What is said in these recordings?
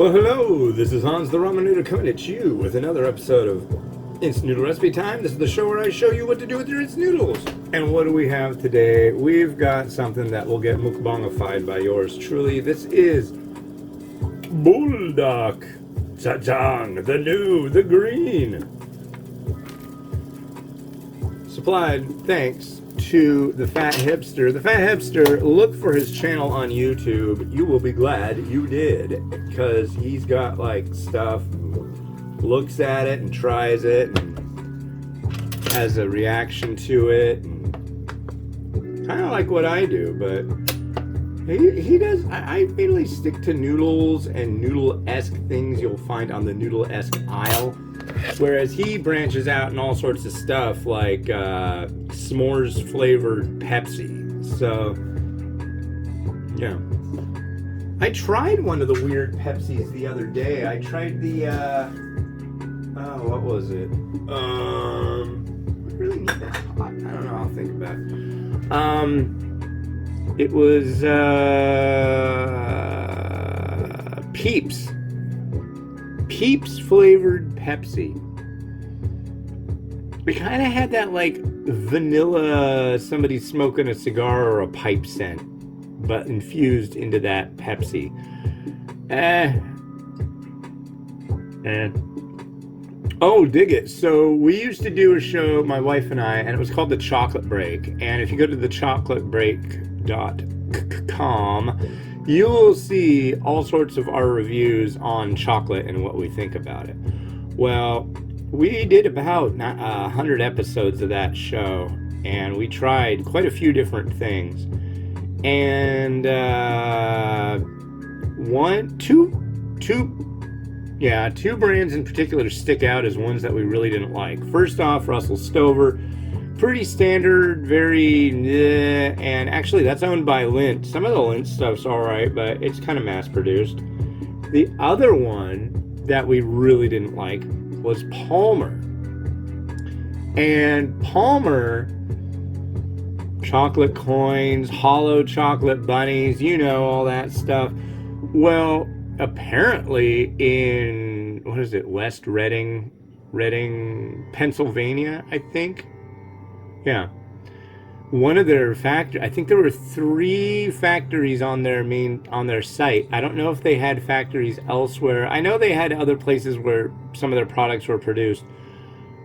Well, hello, this is Hans the Ramen Noodle coming at you with another episode of Instant Noodle Recipe Time. This is the show where I show you what to do with your instant noodles. And what do we have today? We've got something that will get mukbangified by yours truly. This is Buldak, Jjajang, the green. Supplied thanks to the Fat Hipster. The Fat Hipster, look for his channel on YouTube. You will be glad you did, because he's got like stuff, looks at it and tries it and has a reaction to it, and kind of like what I do, but he does. I mainly stick to noodles and noodle-esque things you'll find on the noodle-esque aisle. Whereas he branches out in all sorts of stuff like s'mores flavored Pepsi. So, yeah. I tried one of the weird Pepsis the other day. I tried the, what was it? I really need that hot. I don't know. I'll think about it. It was, Peeps. Peeps flavored Pepsi. We kind of had that like vanilla, somebody smoking a cigar or a pipe scent, but infused into that Pepsi. Oh, dig it. So we used to do a show, my wife and I, and it was called The Chocolate Break. And if you go to thechocolateBreak.com, you will see all sorts of our reviews on chocolate and what we think about it. Well, we did about 100 episodes of that show, and we tried quite a few different things. And two brands in particular stick out as ones that we really didn't like. First off, Russell Stover. Pretty standard, very, and actually that's owned by Lindt. Some of the Lindt stuff's alright, but it's kind of mass-produced. The other one that we really didn't like was Palmer. And Palmer, chocolate coins, hollow chocolate bunnies, you know, all that stuff. Well, apparently in, West Reading, Pennsylvania, I think. Yeah, one of their I think there were 3 factories on their site. I don't know if they had factories elsewhere. I know they had other places where some of their products were produced,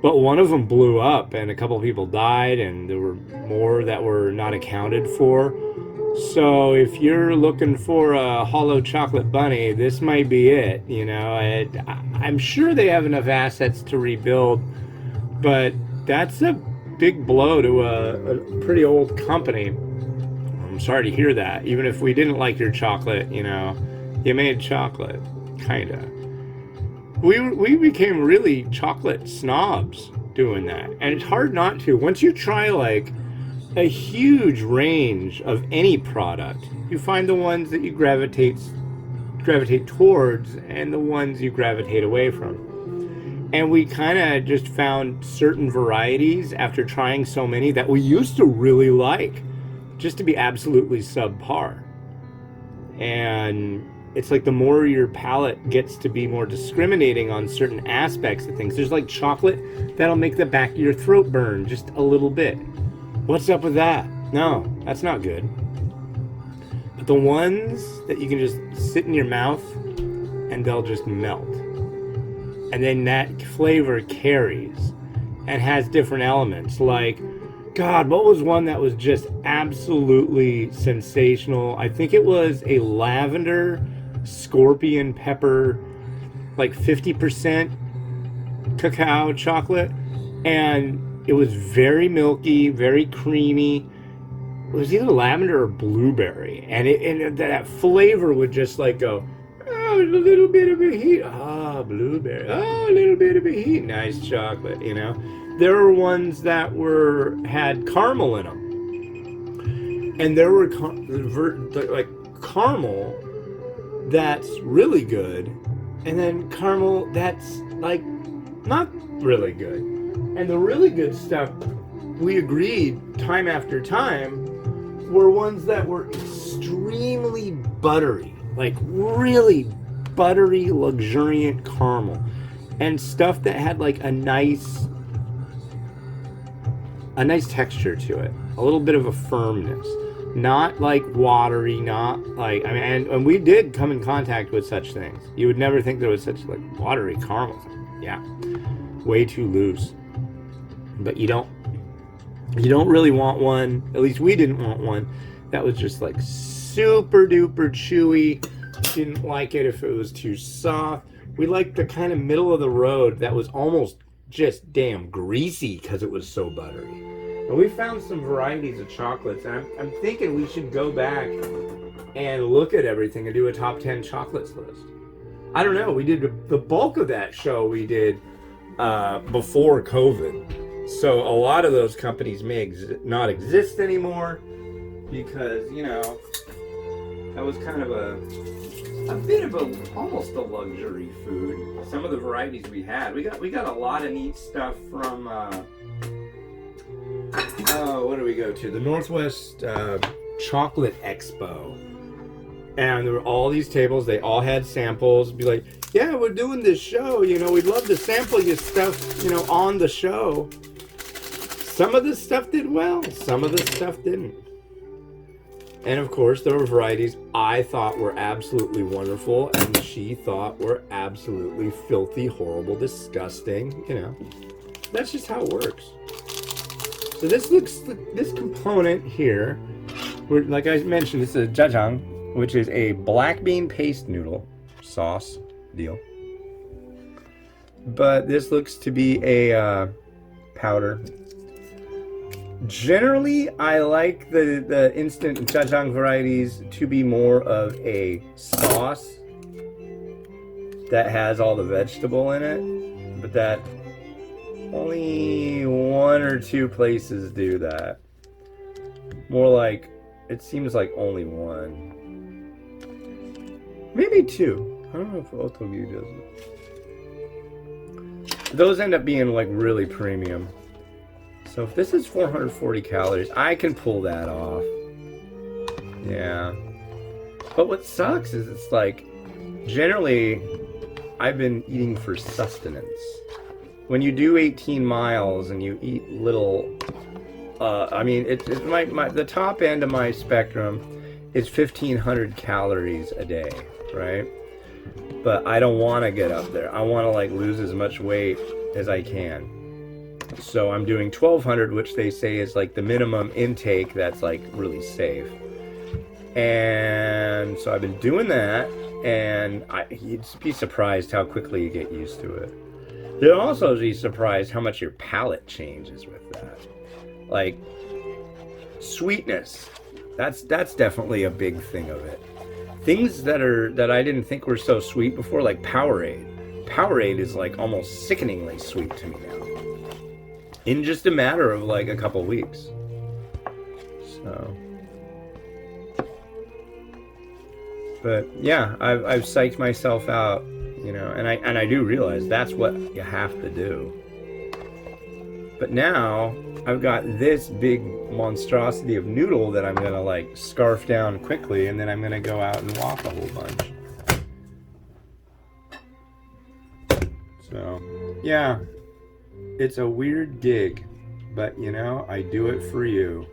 but one of them blew up and a couple of people died, and there were more that were not accounted for. So if you're looking for a hollow chocolate bunny, this might be it. You know, I'm sure they have enough assets to rebuild, but that's a big blow to a pretty old company. I'm sorry to hear that. Even if we didn't like your chocolate, you know, you made chocolate, kinda. We became really chocolate snobs doing that, and it's hard not to. Once you try like a huge range of any product, you find the ones that you gravitate towards and the ones you gravitate away from. And we kind of just found certain varieties after trying so many that we used to really like, just to be absolutely subpar. And it's like the more your palate gets to be more discriminating on certain aspects of things. There's like chocolate that'll make the back of your throat burn just a little bit. What's up with that? No, that's not good. But the ones that you can just sit in your mouth and they'll just melt. And then that flavor carries and has different elements. Like, God, what was one that was just absolutely sensational? I think it was a lavender scorpion pepper, like 50% cacao chocolate. And it was very milky, very creamy. It was either lavender or blueberry. And that flavor would just like go, oh, a little bit of a heat. Ah, blueberry. Oh, a little bit of a heat. Nice chocolate, you know. There were ones that had caramel in them. And there were like caramel that's really good, and then caramel that's like not really good. And the really good stuff, we agreed time after time, were ones that were extremely buttery, like really buttery, luxuriant caramel. And stuff that had like a nice texture to it. A little bit of a firmness. Not like watery, not like, I mean, and we did come in contact with such things. You would never think there was such like watery caramel. Yeah. Way too loose. But you don't really want one, at least we didn't want one, that was just like super duper chewy. Didn't like it if it was too soft. We liked the kind of middle of the road that was almost just damn greasy because it was so buttery. And we found some varieties of chocolates, and I'm thinking we should go back and look at everything and do a top 10 chocolates list. I don't know, we did the bulk of that show we did before COVID. So a lot of those companies may not exist anymore because, you know, that was kind of a bit of almost a luxury food. Some of the varieties we had, we got a lot of neat stuff from what do we go to? The Northwest Chocolate Expo. And there were all these tables, they all had samples. Be like, yeah, we're doing this show, you know, we'd love to sample your stuff, you know, on the show. Some of the stuff did well, some of the stuff didn't. And of course, there were varieties I thought were absolutely wonderful, and she thought were absolutely filthy, horrible, disgusting. You know, that's just how it works. So this component here, like I mentioned, it's a Jjajang, which is a black bean paste noodle sauce deal. But this looks to be a powder. Generally, I like the instant Jjajang varieties to be more of a sauce that has all the vegetable in it, but that only one or two places do that. More like, it seems like only one. Maybe two. I don't know if Otogi does it. Those end up being like really premium. So if this is 440 calories, I can pull that off. Yeah. But what sucks is it's like, generally, I've been eating for sustenance. When you do 18 miles and you eat little, I mean, the top end of my spectrum is 1,500 calories a day, right? But I don't want to get up there. I want to like lose as much weight as I can. So I'm doing 1,200, which they say is like the minimum intake that's like really safe. And so I've been doing that, and you'd be surprised how quickly you get used to it. You'll also be surprised how much your palate changes with that. Like, sweetness, that's definitely a big thing of it. Things that I didn't think were so sweet before, like Powerade. Powerade is like almost sickeningly sweet to me now. In just a matter of like a couple weeks. So, but yeah, I've psyched myself out, you know, and I do realize that's what you have to do. But now I've got this big monstrosity of noodle that I'm gonna like scarf down quickly, and then I'm gonna go out and walk a whole bunch. So, yeah. It's a weird gig, but you know, I do it for you.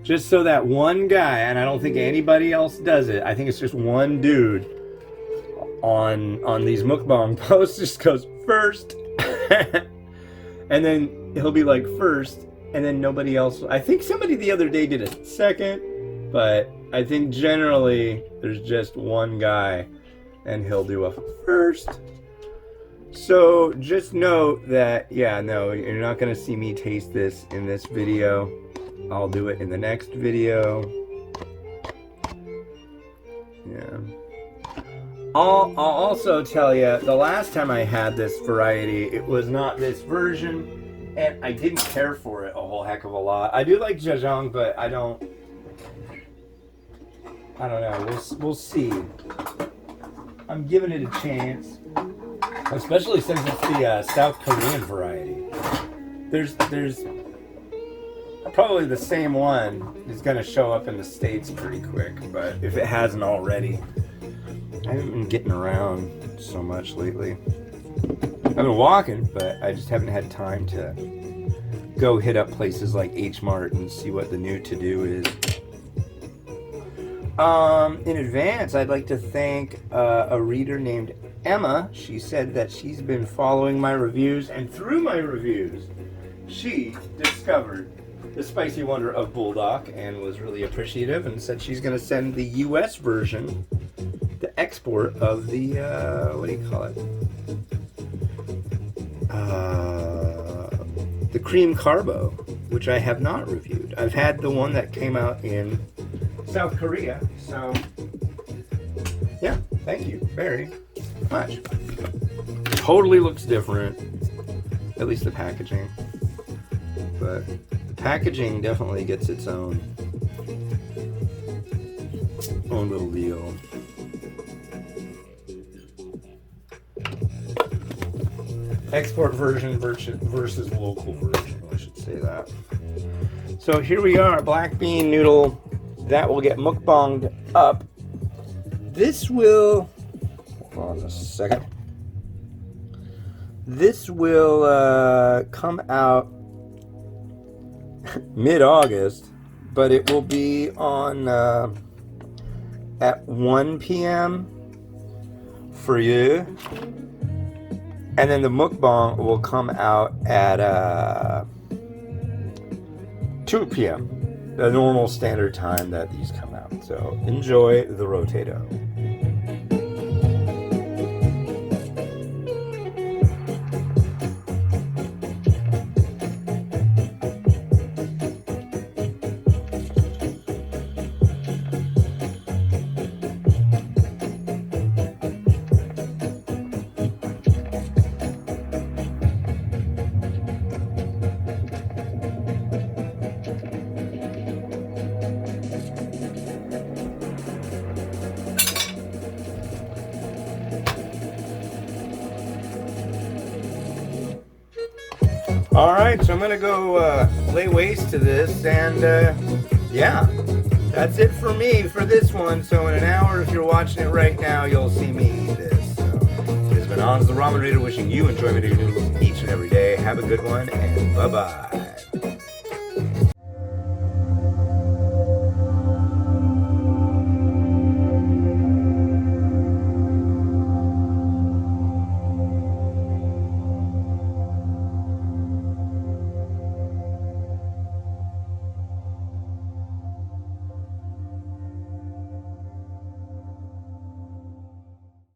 Just so that one guy, and I don't think anybody else does it, I think it's just one dude on these mukbang posts just goes first. And then he'll be like first, and then nobody else. I think somebody the other day did a second, but I think generally there's just one guy and he'll do a first. So just note that, yeah, no, you're not going to see me taste this in this video. I'll do it in the next video. Yeah. I'll also tell you, the last time I had this variety, it was not this version, and I didn't care for it a whole heck of a lot. I do like Jjajang, but I don't know. We'll see. I'm giving it a chance. Especially since it's the South Korean variety. There's probably the same one is going to show up in the States pretty quick, but if it hasn't already. haven't been getting around so much lately. I've been walking, but I just haven't had time to go hit up places like H Mart and see what the new to-do is. In advance, I'd like to thank a reader named Emma. She said that she's been following my reviews, and through my reviews, she discovered the spicy wonder of Buldak and was really appreciative and said she's going to send the US version, the export of the, what do you call it? The cream carbo, which I have not reviewed. I've had the one that came out in South Korea, so yeah, thank you very much. Totally looks different, at least the packaging, but the packaging definitely gets its own little deal. Export version versus local version, I should say that. So here we are, black bean noodle that will get mukbanged up. This will, hold on a second. This will come out mid-August, but it will be on at 1 p.m. for you. And then the mukbang will come out at 2 p.m., the normal standard time that these come out. So enjoy the rotato. All right, so I'm gonna go lay waste to this, and yeah, that's it for me for this one. So in an hour, if you're watching it right now, you'll see me eat this. So it has been Hans the Ramen Reader wishing you enjoyment of your noodles each and every day. Have a good one, and bye-bye.